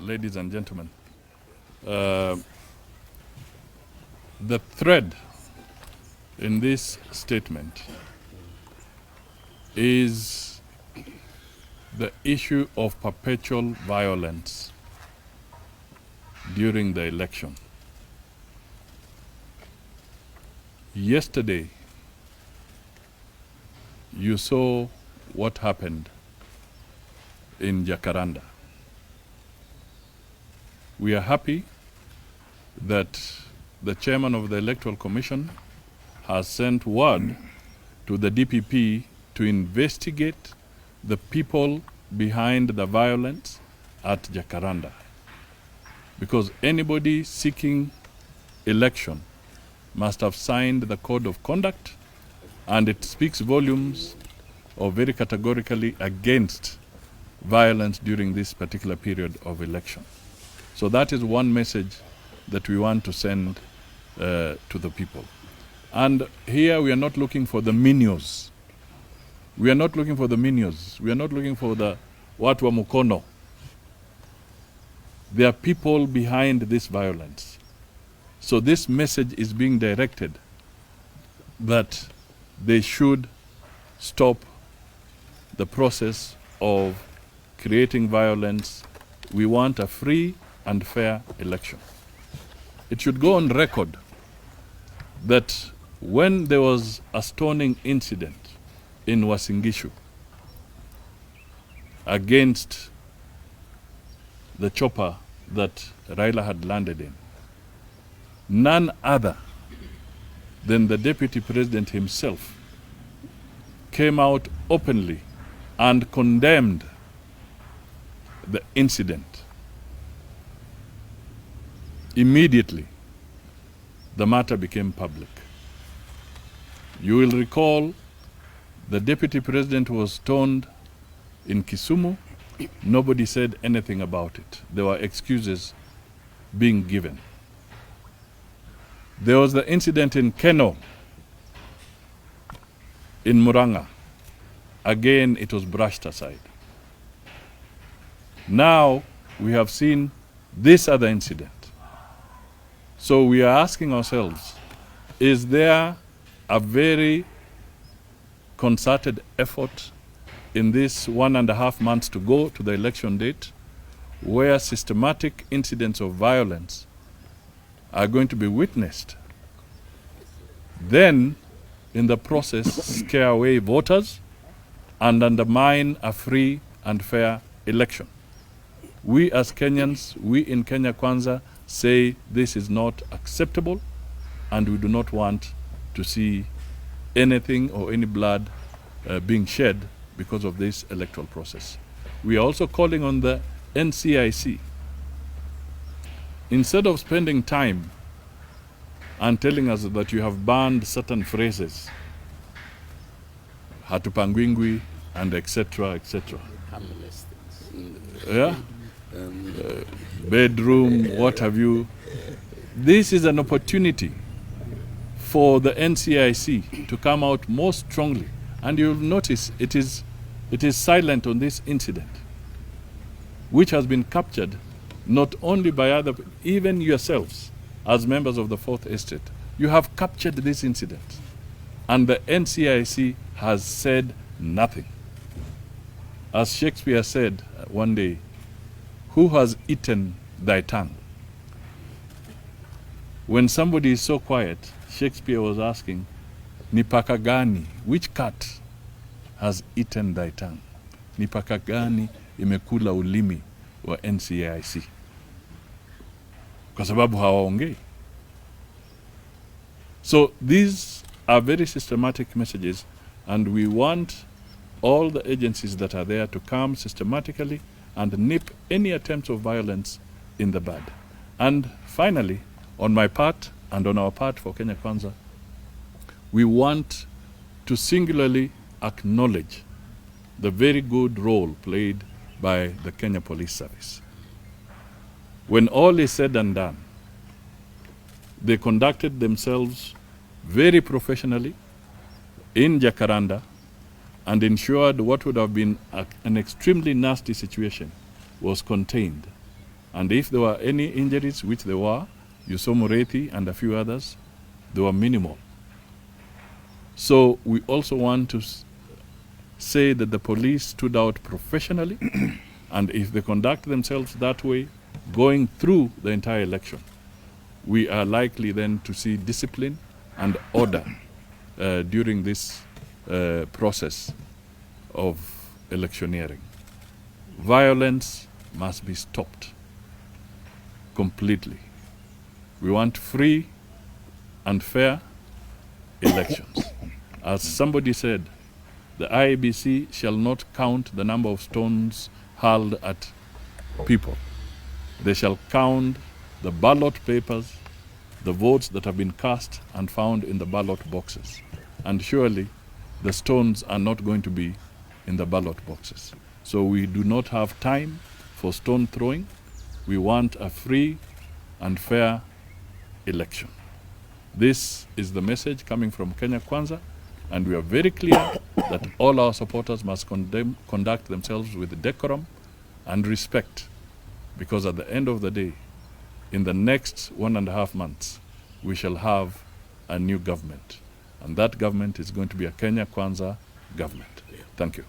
ladies and gentlemen. The thread in this statement is the issue of perpetual violence during the election. Yesterday, you saw what happened in Jacaranda. We are happy that the chairman of the Electoral Commission has sent word to the DPP to investigate the people behind the violence at Jacaranda. Because anybody seeking election must have signed the code of conduct, and it speaks volumes or very categorically against violence during this particular period of election. So that is one message that we want to send to the people. And here we are not looking for the minions. We are not looking for the minions. We are not looking for the watu wa mukono. There are people behind this violence. So this message is being directed that they should stop the process of creating violence. We want a free and fair election. It should go on record that when there was a stoning incident in Wasingishu against the chopper that Raila had landed in, none other than the deputy president himself came out openly and condemned the incident. Immediately, the matter became public. You will recall the deputy president was stoned in Kisumu. Nobody said anything about it. There were excuses being given. There was the incident in Keno, in Muranga. Again, it was brushed aside. Now, we have seen this other incident. So we are asking ourselves, is there a very concerted effort in this 1.5 months to go to the election date where systematic incidents of violence are going to be witnessed? Then, in the process, scare away voters and undermine a free and fair election. We as Kenyans, we in Kenya Kwanza, say this is not acceptable, and we do not want to see anything or any blood being shed because of this electoral process. We are also calling on the NCIC. Instead of spending time and telling us that you have banned certain phrases, hatupangwingwi and etc., yeah? Bedroom, what have you. This is an opportunity for the NCIC to come out more strongly. And you'll notice it is silent on this incident, which has been captured not only by other, even yourselves as members of the Fourth Estate. You have captured this incident, and the NCIC has said nothing. As Shakespeare said one day, who has eaten thy tongue? When somebody is so quiet, Shakespeare was asking, ni paka gani, which cat has eaten thy tongue? Ni paka gani imekula ulimi wa NCIC? Kwa sababu hawaongei. So these are very systematic messages, and we want all the agencies that are there to come systematically and nip any attempts of violence in the bud. And finally, on my part and on our part for Kenya Kwanza, we want to singularly acknowledge the very good role played by the Kenya Police Service. When all is said and done, they conducted themselves very professionally in Jacaranda and ensured what would have been an extremely nasty situation was contained. And if there were any injuries, which there were, you saw Mureithi and a few others, they were minimal. So we also want to say that the police stood out professionally, and if they conduct themselves that way, going through the entire election, we are likely then to see discipline and order during this process of electioneering. Violence must be stopped completely. We want free and fair elections. As somebody said, the IEBC shall not count the number of stones hurled at people. They shall count the ballot papers, the votes that have been cast and found in the ballot boxes. And surely the stones are not going to be in the ballot boxes. So we do not have time for stone throwing. We want a free and fair election. This is the message coming from Kenya Kwanza, and we are very clear that all our supporters must conduct themselves with decorum and respect, because at the end of the day, in the next 1.5 months, we shall have a new government. And that government is going to be a Kenya Kwanza government. Thank you.